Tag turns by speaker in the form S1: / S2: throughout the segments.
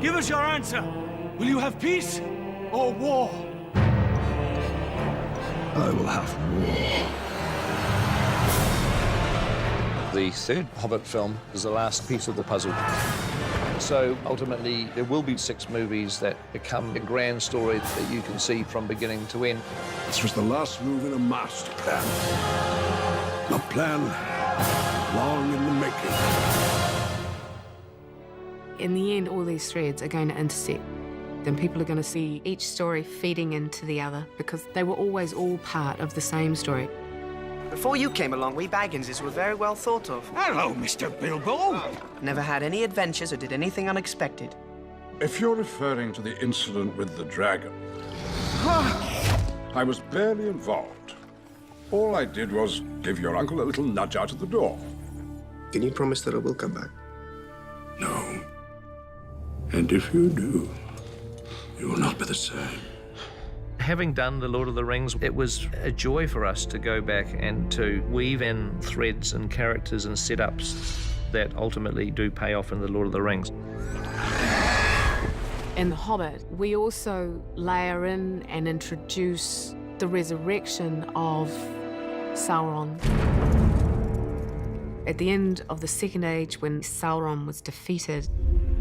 S1: Give us your answer. Will you have peace or war?
S2: I will have war.
S3: The third Hobbit film is the last piece of the puzzle. So ultimately, there will be 6 movies that become a grand story that you can see from beginning to end.
S2: This was the last move in a master plan. A plan long in the making.
S4: In the end, all these threads are going to intersect. Then people are going to see each story feeding into the other because they were always all part of the same story.
S5: Before you came along, we Bagginses were very well thought of.
S1: Hello, Mr. Bilbo.
S5: Never had any adventures or did anything unexpected.
S2: If you're referring to the incident with the dragon, I was barely involved. All I did was give your uncle a little nudge out of the door.
S6: Can you promise that I will come back?
S2: No. And if you do, you will not be the same.
S3: Having done The Lord of the Rings, it was a joy for us to go back and to weave in threads and characters and setups that ultimately do pay off in The Lord of the Rings.
S4: In The Hobbit, we also layer in and introduce the resurrection of Sauron. At the end of the Second Age, when Sauron was defeated,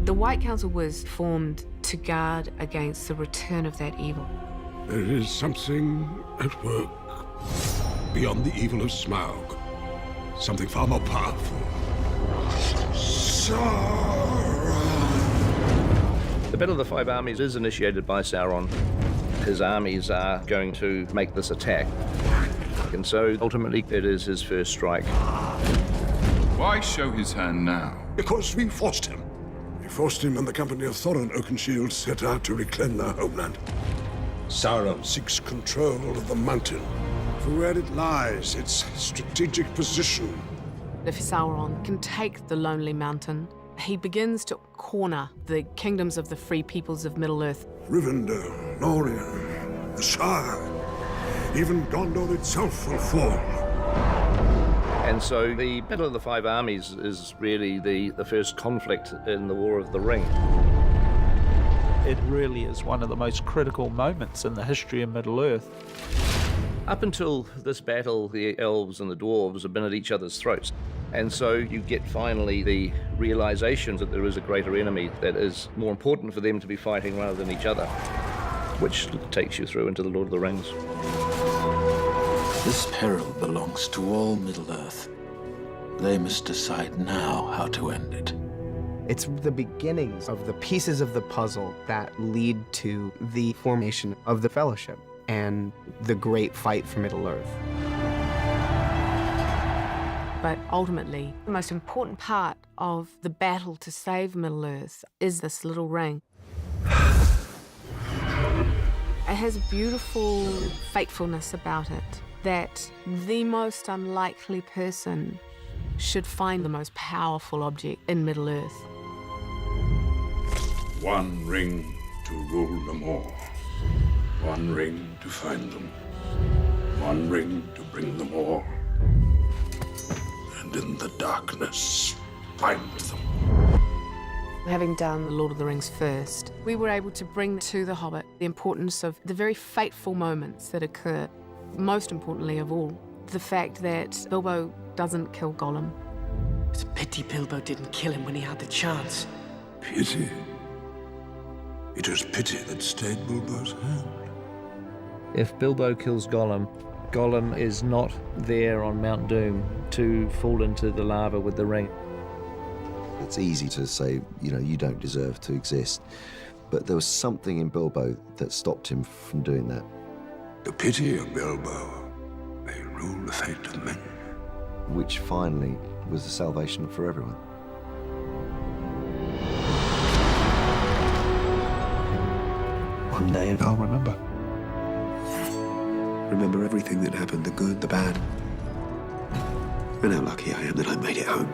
S4: the White Council was formed to guard against the return of that evil.
S2: There is something at work beyond the evil of Smaug. Something far more powerful. Sauron!
S3: The Battle of the Five Armies is initiated by Sauron. His armies are going to make this attack. And so, ultimately, it is his first strike.
S7: Why show his hand now?
S2: Because we forced him. We forced him and the company of Thorin Oakenshield set out to reclaim their homeland. Sauron seeks control of the mountain. For where it lies, its strategic position.
S4: If Sauron can take the Lonely Mountain, he begins to corner the kingdoms of the free peoples of Middle-earth.
S2: Rivendell, Lorien, the Shire, even Gondor itself will fall.
S3: And so the Battle of the Five Armies is really the first conflict in the War of the Ring.
S8: It really is one of the most critical moments in the history of Middle-earth.
S3: Up until this battle, the elves and the dwarves have been at each other's throats. And so you get finally the realization that there is a greater enemy that is more important for them to be fighting rather than each other, which takes you through into the Lord of the Rings.
S9: This peril belongs to all Middle-earth. They must decide now how to end it.
S10: It's the beginnings of the pieces of the puzzle that lead to the formation of the Fellowship and the great fight for Middle-earth.
S4: But ultimately, the most important part of the battle to save Middle-earth is this little ring. It has a beautiful fatefulness about it, that the most unlikely person should find the most powerful object in Middle-earth.
S2: One ring to rule them all. One ring to find them. One ring to bring them all. And in the darkness, find them.
S4: Having done The Lord of the Rings first, we were able to bring to The Hobbit the importance of the very fateful moments that occur. Most importantly of all, the fact that Bilbo doesn't kill Gollum.
S5: It's a pity Bilbo didn't kill him when he had the chance.
S2: Pity? It was pity that stayed Bilbo's hand.
S3: If Bilbo kills Gollum, Gollum is not there on Mount Doom to fall into the lava with the ring.
S11: It's easy to say, you don't deserve to exist. But there was something in Bilbo that stopped him from doing that.
S2: The pity of Bilbo may rule the fate of men.
S11: Which finally was the salvation for everyone.
S6: One day I'll remember. Remember everything that happened, the good, the bad. And how lucky I am that I made it home.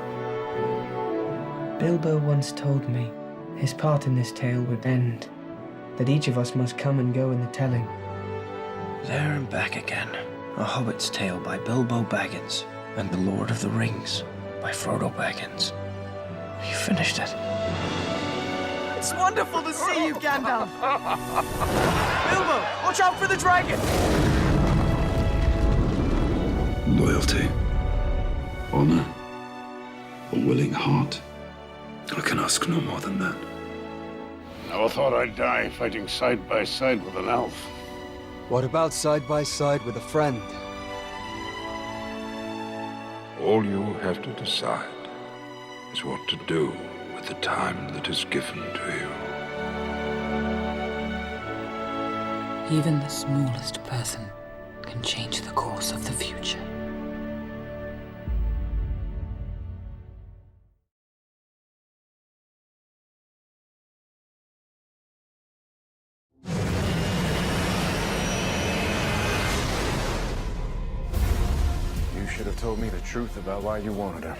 S12: Bilbo once told me his part in this tale would end, that each of us must come and go in the telling.
S5: There and Back Again, A Hobbit's Tale by Bilbo Baggins, and The Lord of the Rings by Frodo Baggins. You finished it.
S12: It's wonderful to see you, Gandalf. Bilbo, watch out for the dragon.
S9: Loyalty, honor, a willing heart. I can ask no more than that.
S2: Never thought I'd die fighting side by side with an elf.
S1: What about side by side with a friend?
S9: All you have to decide is what to do with the time that is given to you.
S13: Even the smallest person can change the course of the future.
S14: You should have told me the truth about why you wanted her.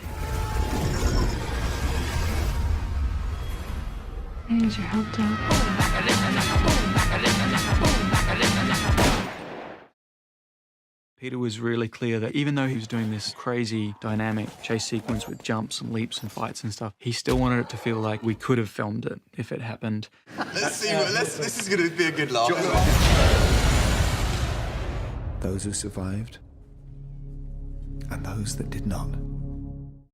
S4: I need your help, Dad.
S15: Peter was really clear that even though he was doing this crazy dynamic chase sequence with jumps and leaps and fights and stuff, he still wanted it to feel like we could have filmed it if it happened.
S6: Let's see. This is going to be a good laugh.
S16: Those who survived and those that did not.